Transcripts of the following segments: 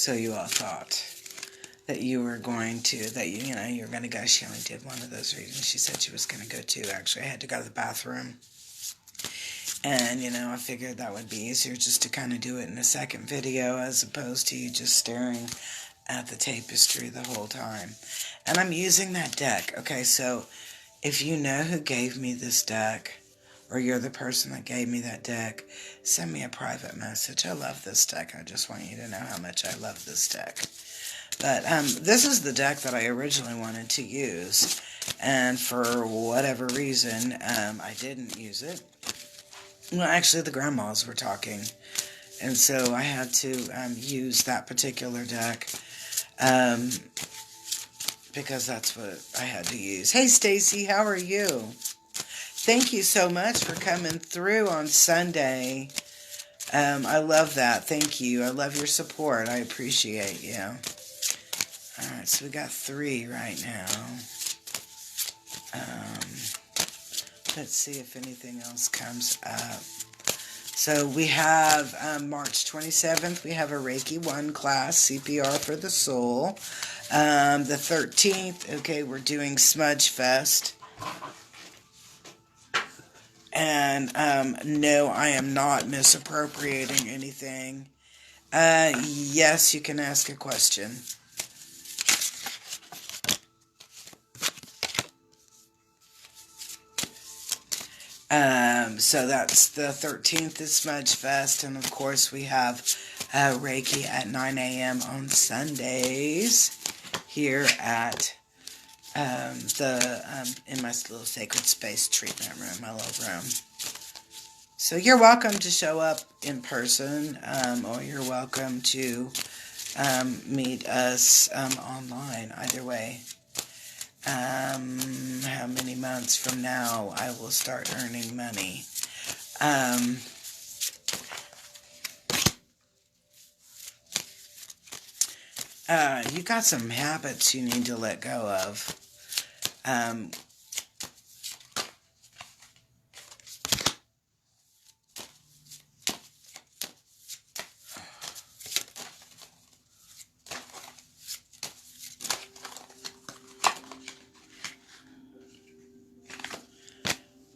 So you all thought that you were going to, that you were going to go. She only did one of those readings. She said she was going to go two. Actually, I had to go to the bathroom. And, I figured that would be easier just to kind of do it in a second video as opposed to you just staring at the tapestry the whole time. And I'm using that deck. Okay, so if you know who gave me this deck, or you're the person that gave me that deck, send me a private message. I love this deck. I just want you to know how much I love this deck. But this is the deck that I originally wanted to use. And for whatever reason, I didn't use it. Well, actually, the grandmas were talking. And so I had to use that particular deck. Because that's what I had to use. Hey, Stacy, how are you? Thank you so much for coming through on Sunday. I love that. Thank you. I love your support. I appreciate you. All right, so we got 3 right now. Let's see if anything else comes up. So we have March 27th, we have a Reiki 1 class, CPR for the soul. The 13th, okay, we're doing Smudge Fest. And no, I am not misappropriating anything. Yes, you can ask a question. So that's the 13th is Smudge Fest, and of course we have Reiki at 9 a.m. on Sundays here at in my little sacred space treatment room, my little room. So you're welcome to show up in person, or you're welcome to meet us online. Either way. How many months from now I will start earning money. You got some habits you need to let go of.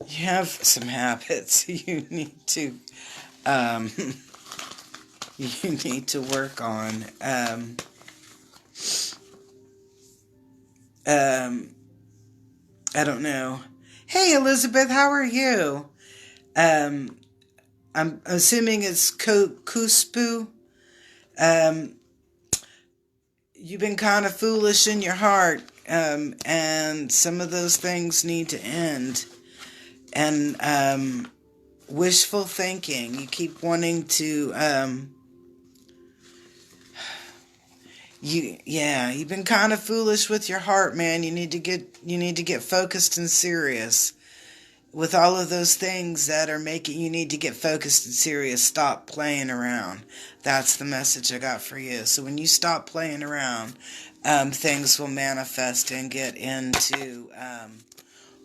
You have some habits you need to work on. I don't know. Hey, Elizabeth, how are you? I'm assuming it's Kuspu. You've been kind of foolish in your heart, and some of those things need to end. And wishful thinking. You keep wanting to. You've been kind of foolish with your heart, man. You need to get focused and serious. With all of those things that are making you need to get focused and serious, stop playing around. That's the message I got for you. So when you stop playing around, things will manifest and get into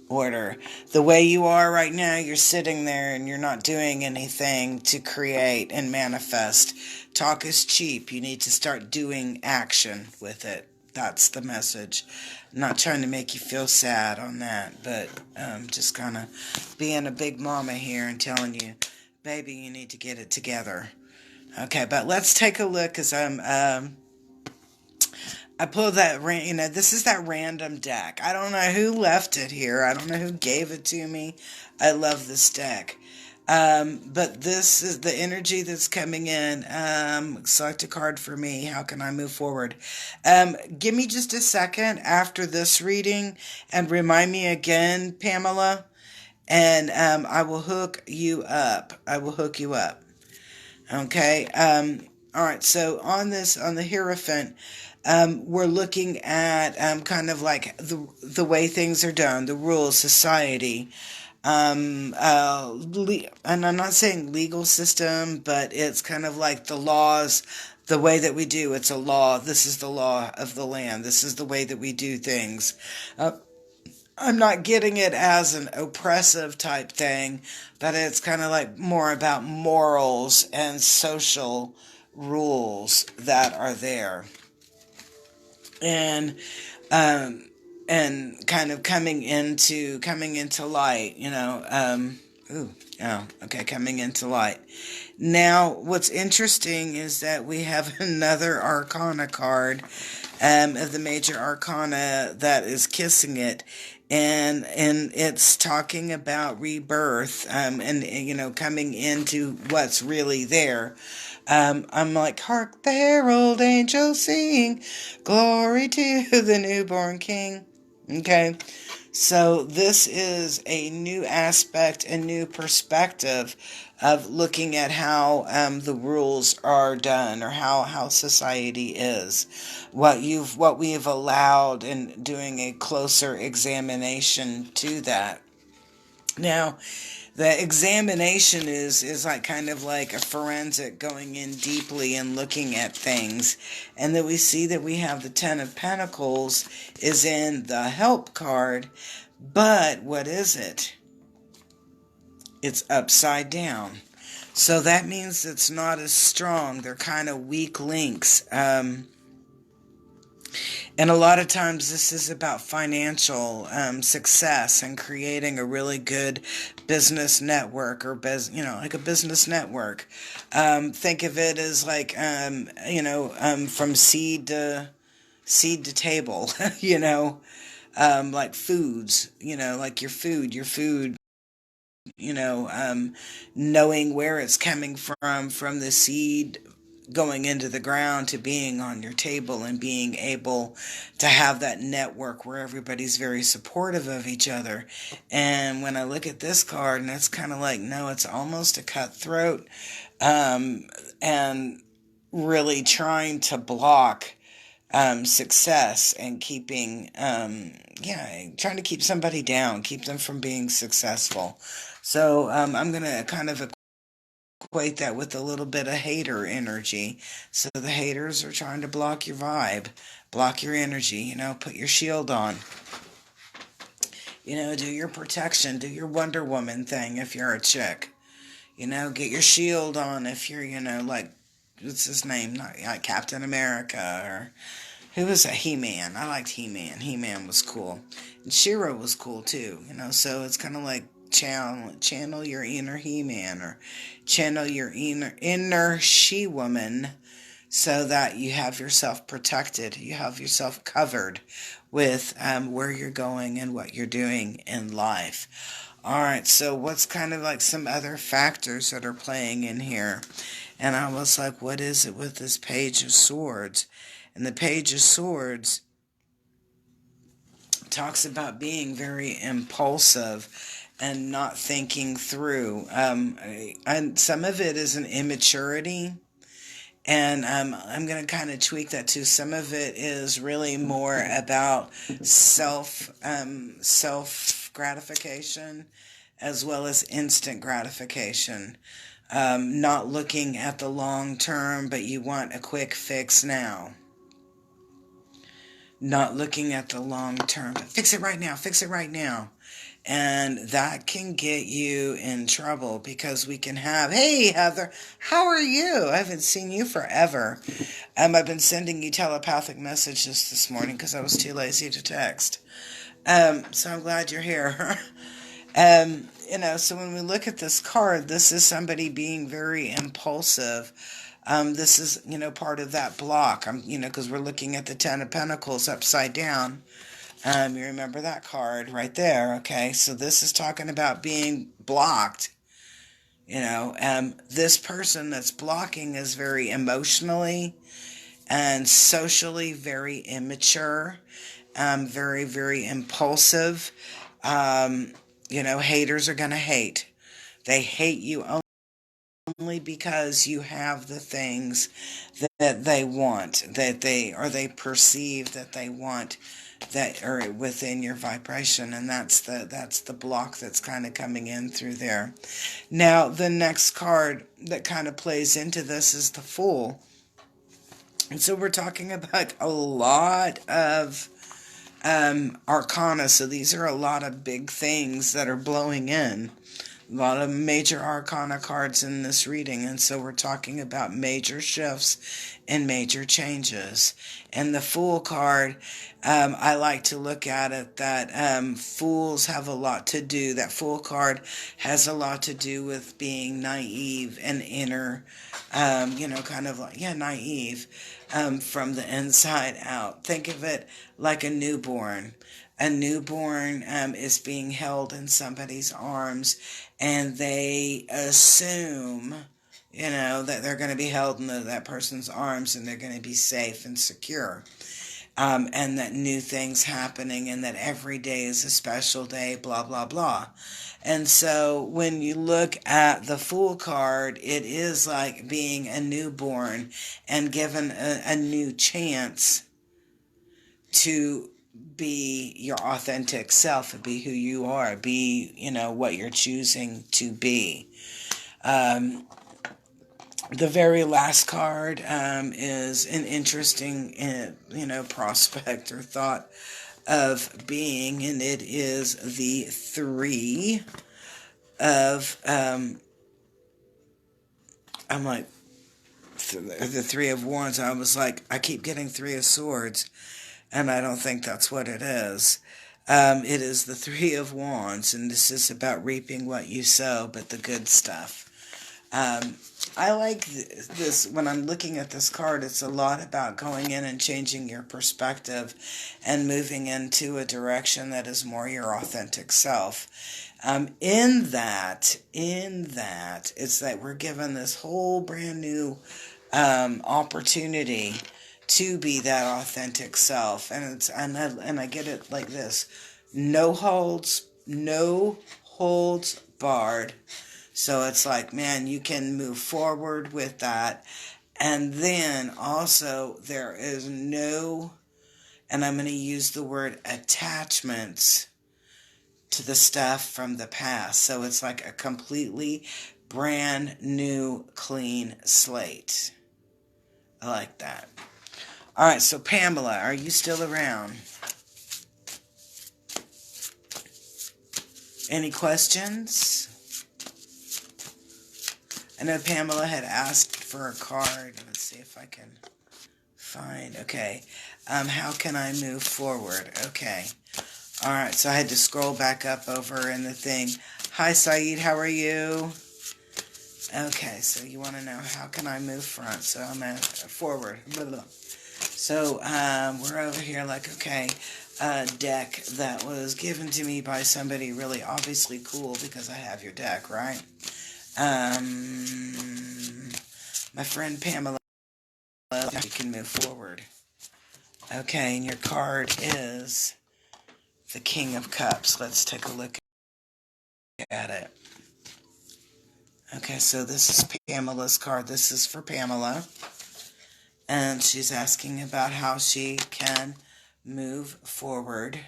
order. The way you are right now, you're sitting there and you're not doing anything to create and manifest. Talk is cheap. You need to start doing action with it. That's the message. I'm not trying to make you feel sad on that, but just kind of being a big mama here and telling you, baby, you need to get it together. Okay, but let's take a look, because I pulled that, this is that random deck. I don't know who left it here. I don't know who gave it to me. I love this deck. But this is the energy that's coming in. Select a card for me. How can I move forward? Give me just a second after this reading and remind me again, Pamela, and I will hook you up. Okay. All right. So on the Hierophant, we're looking at kind of like the way things are done, the rules, society. And I'm not saying legal system, but it's kind of like the laws, the way that we do. It's a law. This is the law of the land. This is the way that we do things. I'm not getting it as an oppressive type thing, but it's kind of like more about morals and social rules that are there. And and kind of coming into light, coming into light. Now, what's interesting is that we have another Arcana card of the major Arcana that is kissing it, and it's talking about rebirth, and coming into what's really there. I'm like, hark the herald angels sing, glory to the newborn king. Okay, so this is a new aspect, a new perspective of looking at how the rules are done, or how society is, what we have allowed, and doing a closer examination to that. Now, the examination is like kind of like a forensic, going in deeply and looking at things. And then we see that we have the Ten of Pentacles is in the help card. But what is it? It's upside down. So that means it's not as strong. They're kind of weak links. And a lot of times this is about financial success and creating a really good business network, or like a business network. Think of it as like from seed to table. Like foods. Like your food. Knowing where it's coming from the seed going into the ground to being on your table, and being able to have that network where everybody's very supportive of each other. And when I look at this card, and it's kind of like, no, it's almost a cutthroat, and really trying to block success, and keeping, trying to keep somebody down, keep them from being successful. So I'm going to kind of equate that with a little bit of hater energy. So the haters are trying to block your vibe, block your energy, put your shield on. Do your protection, do your Wonder Woman thing if you're a chick. Get your shield on if you're, like, what's his name? Not like Captain America, or who was that? He-Man. I liked He-Man. He-Man was cool. And She-Ra was cool too, so it's kind of like channel your inner He-Man, or channel your inner She-Woman, so that you have yourself protected, you have yourself covered with where you're going and what you're doing in life. Alright, so what's kind of like some other factors that are playing in here? And I was like, what is it with this Page of Swords? And the Page of Swords talks about being very impulsive and not thinking through. And some of it is an immaturity. And I'm going to kind of tweak that too. Some of it is really more about self gratification, as well as instant gratification. Not looking at the long term, but you want a quick fix now. Not looking at the long term, but fix it right now. And that can get you in trouble, because we can have, hey, Heather, how are you? I haven't seen you forever. I've been sending you telepathic messages this morning because I was too lazy to text. So I'm glad you're here. So when we look at this card, this is somebody being very impulsive. This is, part of that block. Because we're looking at the Ten of Pentacles upside down. You remember that card right there, okay? So this is talking about being blocked. This person that's blocking is very emotionally and socially very immature, very, very impulsive. Haters are going to hate. They hate you only because you have the things that they want, that they perceive that they want, that are within your vibration, and that's the block that's kind of coming in through there. Now, the next card that kind of plays into this is the Fool. And so we're talking about a lot of arcana. So these are a lot of big things that are blowing in. A lot of major arcana cards in this reading, and so we're talking about major shifts and major changes. And the Fool card, I like to look at it that fools have a lot to do. That Fool card has a lot to do with being naive and inner, kind of like, yeah, naive from the inside out. Think of it like a newborn. A newborn is being held in somebody's arms, and they assume, that they're going to be held in that person's arms and they're going to be safe and secure. And that new things happening and that every day is a special day, blah, blah, blah. And so when you look at the Fool card, it is like being a newborn and given a new chance to be your authentic self, be who you are, be, what you're choosing to be. The very last card is an interesting, prospect or thought of being, and it is the Three of, I'm like, the Three of Wands. I was like, I keep getting Three of Swords, and I don't think that's what it is. It is the Three of Wands, and this is about reaping what you sow, but the good stuff. I like this, when I'm looking at this card, it's a lot about going in and changing your perspective and moving into a direction that is more your authentic self. In that, it's that we're given this whole brand new opportunity to be that authentic self. And I get it like this: no holds barred. So it's like, man, you can move forward with that. And then also there is no, and I'm going to use the word attachments to the stuff from the past. So it's like a completely brand new, clean slate. I like that. All right, so Pamela, are you still around? Any questions? I know Pamela had asked for a card. Let's see if I can find. Okay. How can I move forward? Okay. All right, so I had to scroll back up over in the thing. Hi, Saeed. How are you? Okay, so you want to know how can I move front? So I'm at forward. Blah, blah. So we're over here like, okay, a deck that was given to me by somebody really obviously cool because I have your deck, right? My friend Pamela, you can move forward. Okay, and your card is the King of Cups. Let's take a look at it. Okay, so this is Pamela's card. This is for Pamela. And she's asking about how she can move forward.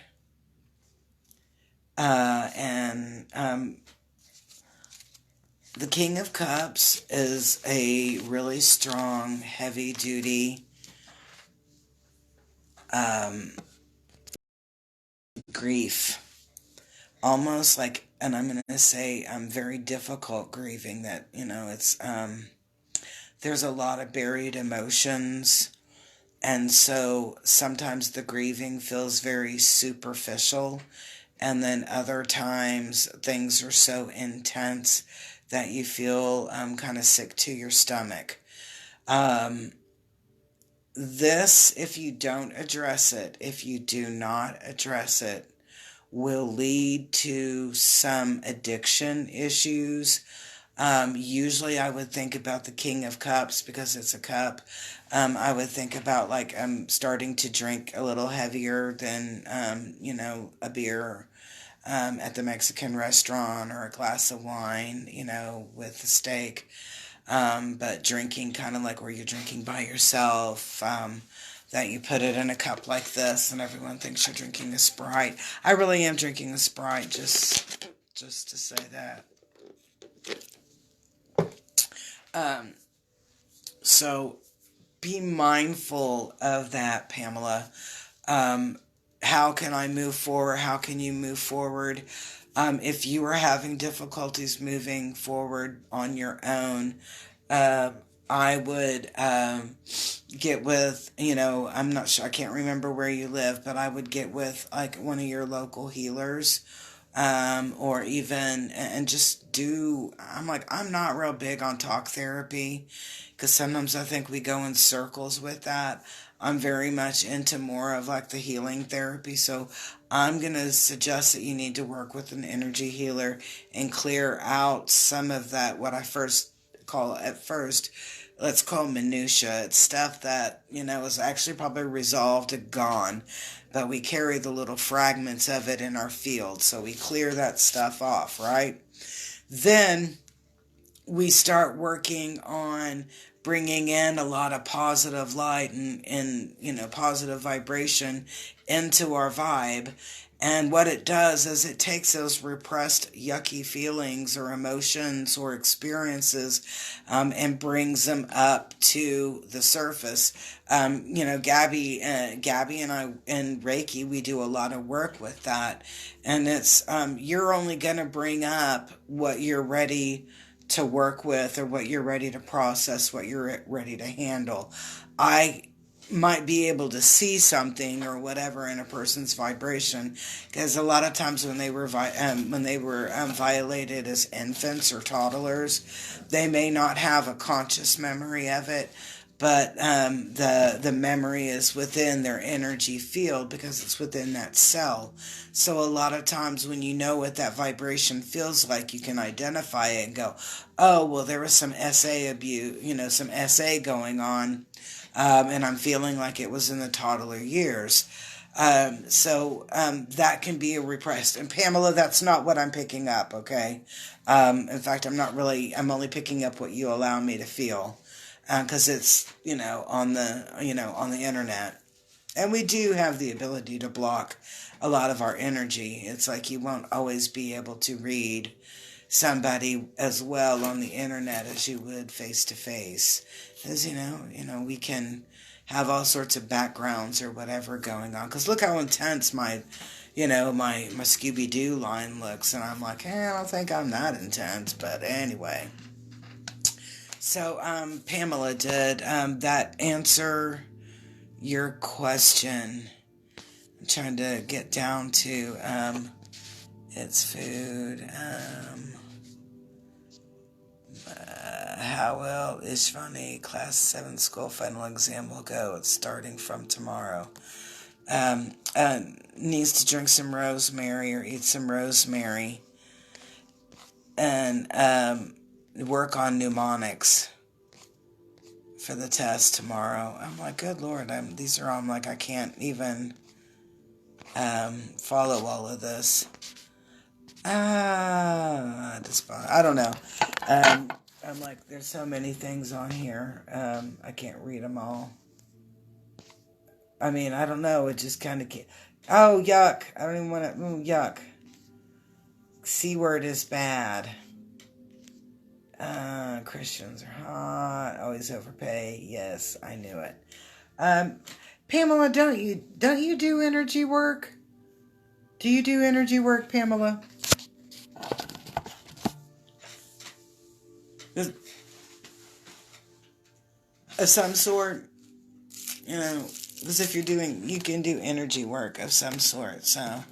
The King of Cups is a really strong, heavy-duty grief. Almost like, and I'm going to say very difficult grieving that, it's, there's a lot of buried emotions. And so sometimes the grieving feels very superficial. And then other times things are so intense that you feel kind of sick to your stomach. This, if you don't address it, if you do not address it, will lead to some addiction issues. Usually I would think about the King of Cups because it's a cup. I would think about like starting to drink a little heavier than, a beer at the Mexican restaurant or a glass of wine, with a steak. But drinking kind of like where you're drinking by yourself, that you put it in a cup like this and everyone thinks you're drinking a Sprite. I really am drinking a Sprite, just to say that. So be mindful of that, Pamela. How can I move forward? How can you move forward? If you are having difficulties moving forward on your own, uh, I would get with, I'm not sure, I can't remember where you live, but I would get with like one of your local healers, or even, and just do, I'm not real big on talk therapy because sometimes I think we go in circles with that. I'm very much into more of like the healing therapy. So I'm going to suggest that you need to work with an energy healer and clear out some of that, what I first call at first, let's call minutia. It's stuff that, is actually probably resolved and gone, but we carry the little fragments of it in our field. So we clear that stuff off, right? Then we start working on bringing in a lot of positive light and positive vibration into our vibe. And what it does is it takes those repressed yucky feelings or emotions or experiences, and brings them up to the surface. Gabby and I in Reiki, we do a lot of work with that. And it's, you're only going to bring up what you're ready to work with, or what you're ready to process, what you're ready to handle. I might be able to see something or whatever in a person's vibration, because a lot of times when they were violated as infants or toddlers, they may not have a conscious memory of it, but the memory is within their energy field because it's within that cell. So a lot of times when you know what that vibration feels like, you can identify it and go, oh, well, there was some SA abuse, some SA going on, and I'm feeling like it was in the toddler years. That can be a repressed. And Pamela, that's not what I'm picking up, okay? In fact, I'm only picking up what you allow me to feel. Because it's, on the internet. And we do have the ability to block a lot of our energy. It's like you won't always be able to read somebody as well on the internet as you would face to face. Because, we can have all sorts of backgrounds or whatever going on. Because look how intense my Scooby-Doo line looks. And I'm like, I don't think I'm that intense. But anyway. So, Pamela, did that answer your question? I'm trying to get down to it's food. How well is funny? Class 7 school final exam will go. It's starting from tomorrow. Needs to drink some rosemary or eat some rosemary. And work on mnemonics for the test tomorrow. I'm like, good Lord, these are all, I'm like, I can't even follow all of this. I don't know. I'm like, there's so many things on here. I can't read them all. I mean, I don't know. It just kind of can't. Oh, yuck. I don't even want to. Yuck. C word is bad. Christians are hot. Always overpay. Yes, I knew it. Pamela, don't you do energy work? Do you do energy work, Pamela? Of some sort, because if you can do energy work of some sort. So,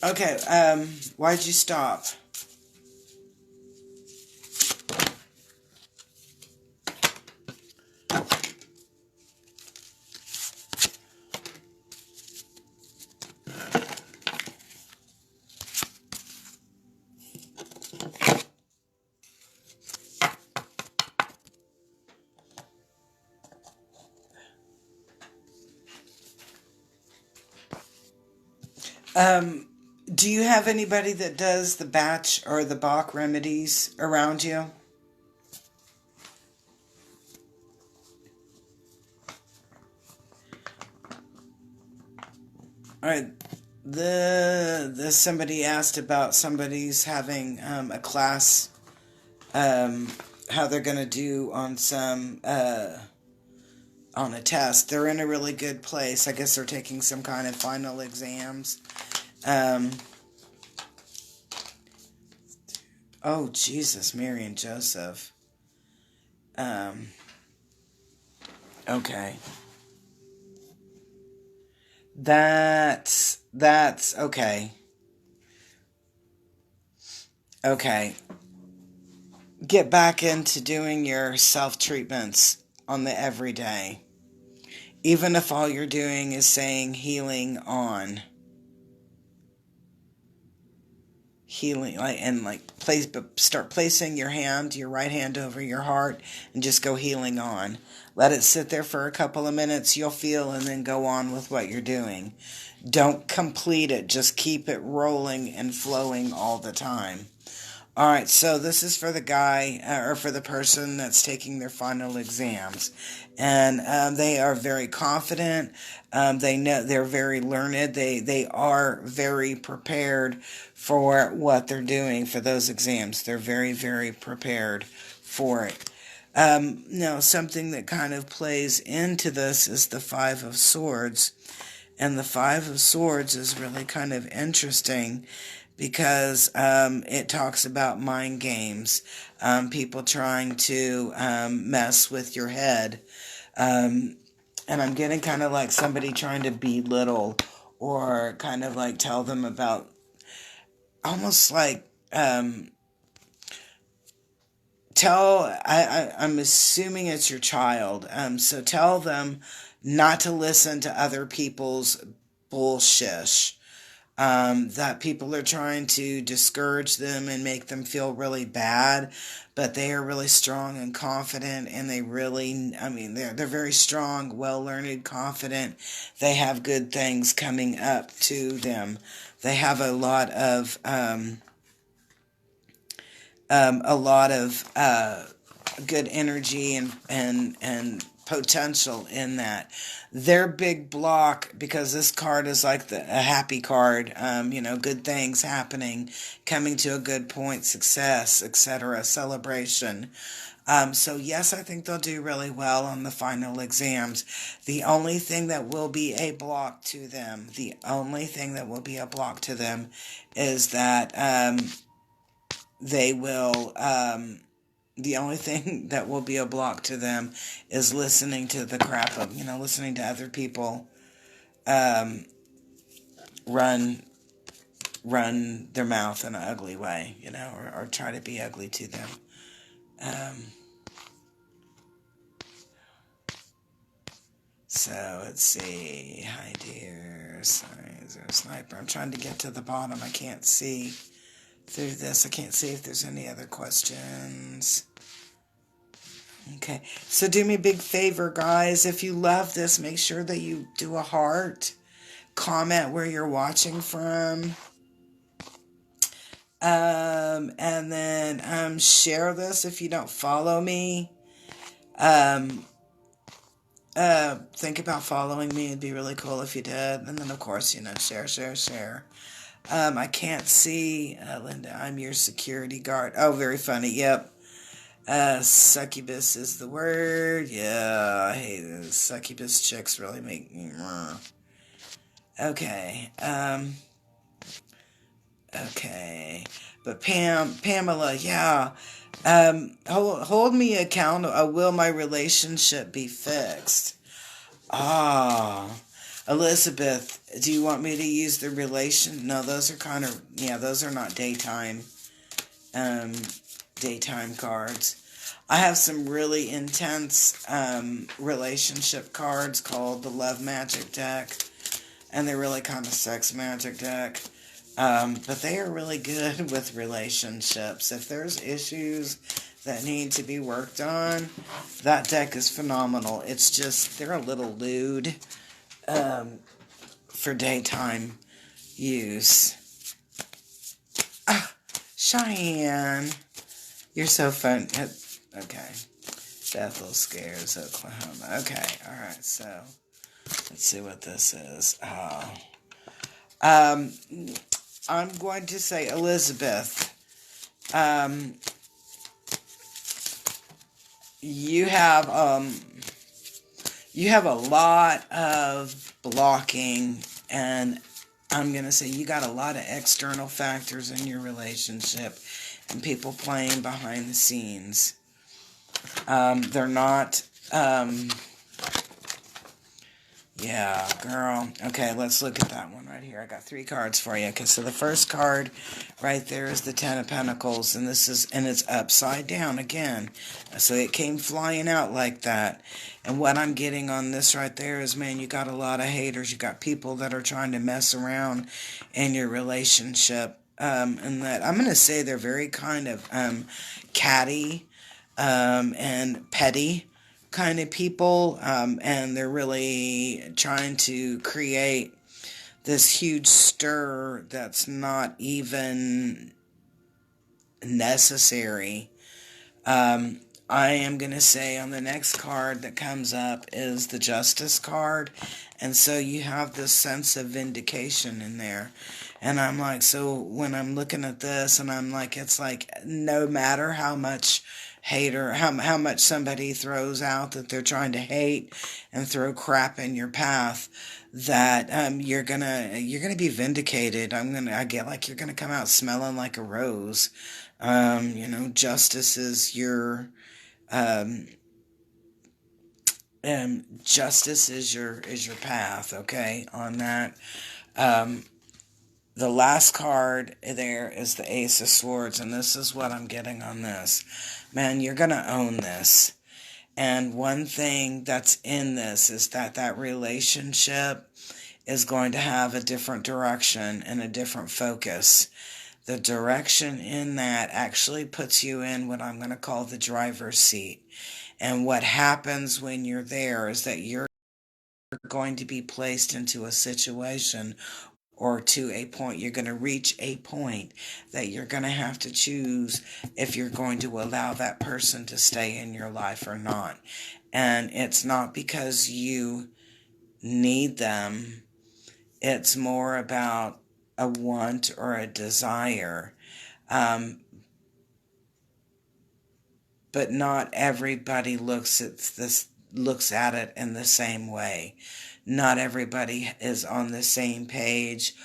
okay. Why'd you stop? Do you have anybody that does the batch or the Bach remedies around you? All right. Somebody asked about somebody's having a class, how they're going to do on some on a test. They're in a really good place. I guess they're taking some kind of final exams. Oh, Jesus, Mary and Joseph. Okay. That's okay. Okay. Get back into doing your self-treatments on the everyday. Even if all you're doing is saying healing on. Healing, start placing your right hand over your heart, and just go healing on. Let it sit there for a couple of minutes. You'll feel, and then go on with what you're doing. Don't complete it. Just keep it rolling and flowing all the time. All right, so this is for the guy or for the person that's taking their final exams, and they are very confident. They know they're very learned. They are very prepared for what they're doing for those exams. They're very, very prepared for it. Now, something that kind of plays into this is the Five of Swords, and the Five of Swords is really kind of interesting, because it talks about mind games, people trying to mess with your head. And I'm getting kind of like somebody trying to belittle or kind of like tell them about, almost like, I'm assuming it's your child. So tell them not to listen to other people's bullshit. That people are trying to discourage them and make them feel really bad, but they are really strong and confident, and they really, they're very strong, well-learned, confident. They have good things coming up to them. They have a lot of good energy and potential in that. Their big block, because this card is like a happy card, good things happening, coming to a good point, success, etc., celebration. So yes, I think they'll do really well on the final exams. The only thing that will be a block to them, is that they will, the only thing that will be a block to them is listening to the crap of, listening to other people run their mouth in an ugly way, or try to be ugly to them. So let's see. Hi dear. Sorry, is there a sniper? I'm trying to get to the bottom. I can't see through this. I can't see if there's any other questions. Okay, so do me a big favor, guys. If you love this, make sure that you do a heart. Comment where you're watching from. And then share this if you don't follow me. Think about following me. It'd be really cool if you did. And then, of course, share. I can't see. Linda, I'm your security guard. Oh, very funny. Yep. Succubus is the word. Yeah, I hate this. Succubus chicks really make me... Okay. Okay. But Pamela, yeah. Hold me accountable. Will my relationship be fixed? Elizabeth, do you want me to use the relation? No, those are kind of... Yeah, those are not daytime cards. I have some really intense relationship cards called the Love Magic deck, and they're really kind of sex magic deck, but they are really good with relationships. If there's issues that need to be worked on, that deck is phenomenal. It's just they're a little lewd for daytime use. Cheyenne, you're so fun. Okay. Bethel Scares, Oklahoma. Okay, alright, so let's see what this is. I'm going to say, Elizabeth, you have you have a lot of blocking, and I'm going to say you got a lot of external factors in your relationship and people playing behind the scenes. They're not, yeah, girl. Okay, let's look at that one right here. I got 3 cards for you. Okay, so the first card right there is the Ten of Pentacles, and it's upside down again. So it came flying out like that. And what I'm getting on this right there is, man, you got a lot of haters. You got people that are trying to mess around in your relationship. And that I'm going to say they're very kind of catty and petty kind of people, and they're really trying to create this huge stir that's not even necessary. I am going to say on the next card that comes up is the Justice card, and so you have this sense of vindication in there. And I'm like, so when I'm looking at this, and I'm like, it's like no matter how much hate or how much somebody throws out that they're trying to hate and throw crap in your path, that you're gonna be vindicated. I get like you're gonna come out smelling like a rose. Justice is your justice is your path. Okay, on that. The last card there is the Ace of Swords, and this is what I'm getting on this. Man, you're going to own this. And one thing that's in this is that relationship is going to have a different direction and a different focus. The direction in that actually puts you in what I'm going to call the driver's seat. And what happens when you're there is that you're going to be placed into a situation or to a point. You're going to reach a point that you're going to have to choose if you're going to allow that person to stay in your life or not. And it's not because you need them. It's more about a want or a desire. But not everybody looks at it in the same way. Not everybody is on the same page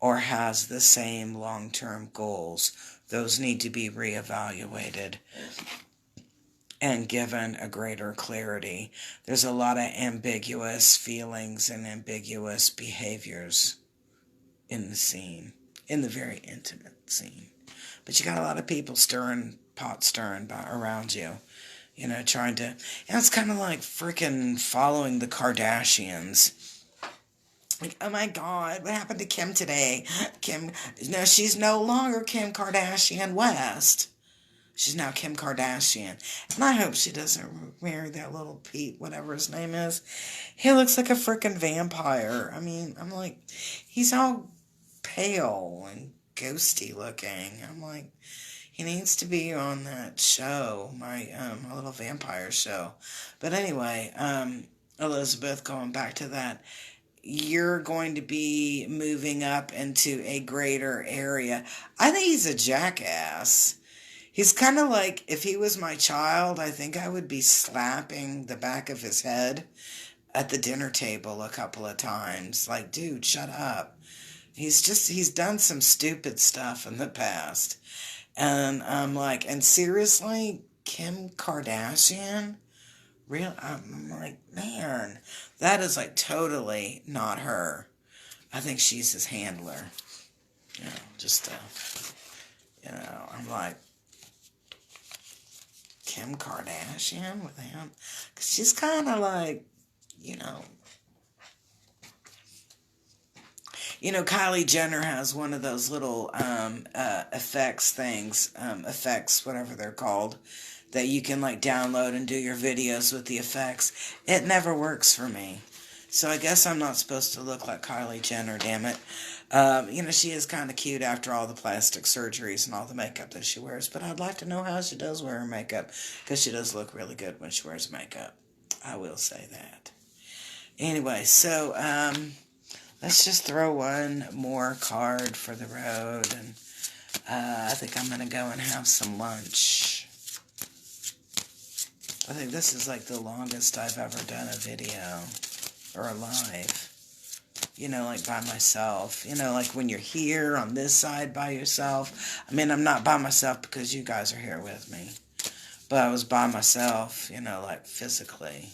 or has the same long-term goals. Those need to be reevaluated and given a greater clarity. There's a lot of ambiguous feelings and ambiguous behaviors in the scene, in the very intimate scene. But you got a lot of people pot stirring around you. Trying to... And it's kind of like freaking following the Kardashians. Like, oh my God, what happened to Kim today? No, she's no longer Kim Kardashian West. She's now Kim Kardashian. And I hope she doesn't marry that little Pete, whatever his name is. He looks like a freaking vampire. I mean, I'm like, he's all pale and ghosty looking. I'm like, he needs to be on that show, my little vampire show. But anyway, Elizabeth, going back to that, you're going to be moving up into a greater area. I think he's a jackass. He's kind of like, if he was my child, I think I would be slapping the back of his head at the dinner table a couple of times. Like, dude, shut up. He's done some stupid stuff in the past. And I'm like, and seriously, Kim Kardashian? Real? I'm like, man, that is like totally not her. I think she's his handler. I'm like, Kim Kardashian with him? Because she's kind of like, Kylie Jenner has one of those little effects, whatever they're called, that you can like download and do your videos with the effects. It never works for me. So I guess I'm not supposed to look like Kylie Jenner, damn it. She is kind of cute after all the plastic surgeries and all the makeup that she wears, but I'd like to know how she does wear her makeup, because she does look really good when she wears makeup. I will say that. Anyway, so, let's just throw one more card for the road, and I think I'm going to go and have some lunch. I think this is like the longest I've ever done a video or a live. You know, like by myself. You know, like when you're here on this side by yourself. I mean, I'm not by myself because you guys are here with me. But I was by myself, you know, like physically.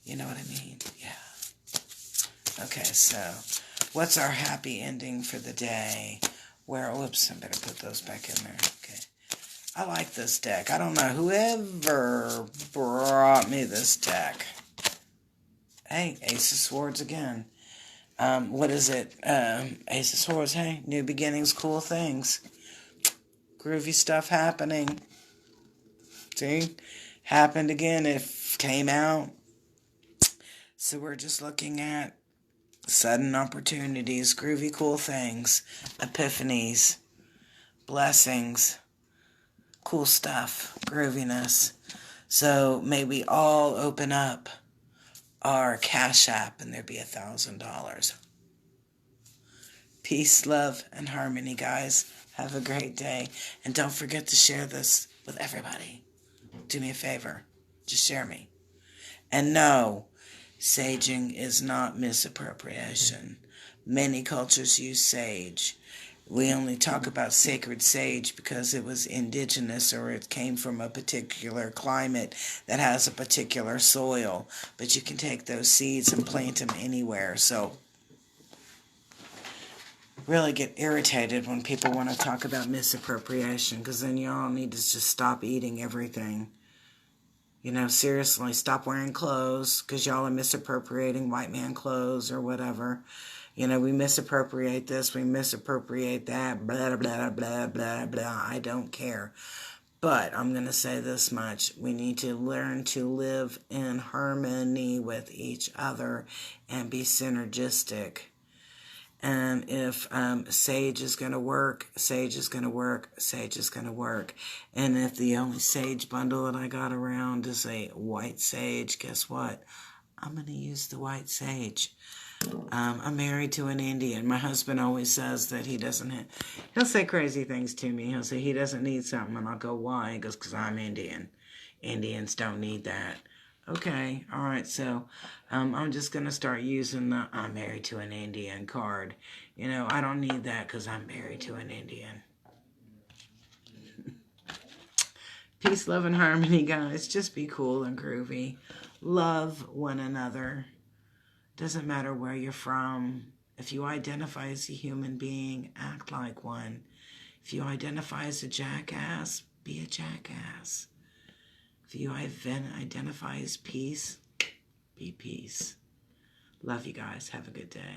You know what I mean? Yeah. Okay, so what's our happy ending for the day? Where, whoops, I better put those back in there. Okay. I like this deck. I don't know whoever brought me this deck. Hey, Ace of Swords again. What is it? Ace of Swords, hey, new beginnings, cool things. Groovy stuff happening. See? Happened again. It came out. So we're just looking at sudden opportunities, groovy, cool things, epiphanies, blessings, cool stuff, grooviness. So may we all open up our Cash App and there be $1,000. Peace, love, and harmony, guys. Have a great day. And don't forget to share this with everybody. Do me a favor. Just share me. And no, saging is not misappropriation. Many cultures use sage. We only talk about sacred sage because it was indigenous or it came from a particular climate that has a particular soil. But you can take those seeds and plant them anywhere. So really get irritated when people want to talk about misappropriation, because then y'all need to just stop eating everything. You know, seriously, stop wearing clothes because y'all are misappropriating white man clothes or whatever. You know, we misappropriate this, we misappropriate that, blah, blah, blah, blah, blah. I don't care. But I'm going to say this much. We need to learn to live in harmony with each other and be synergistic. And if sage is going to work, sage is going to work, sage is going to work. And if the only sage bundle that I got around is a white sage, guess what? I'm going to use the white sage. I'm married to an Indian. My husband always says that he doesn't he'll say crazy things to me. He'll say he doesn't need something, and I'll go, why? He goes, because I'm Indian. Indians don't need that. Okay, all right, so I'm just going to start using the I'm married to an Indian card. You know, I don't need that because I'm married to an Indian. Peace, love, and harmony, guys. Just be cool and groovy. Love one another. Doesn't matter where you're from. If you identify as a human being, act like one. If you identify as a jackass, be a jackass. If you identify as peace, be peace. Love you guys. Have a good day.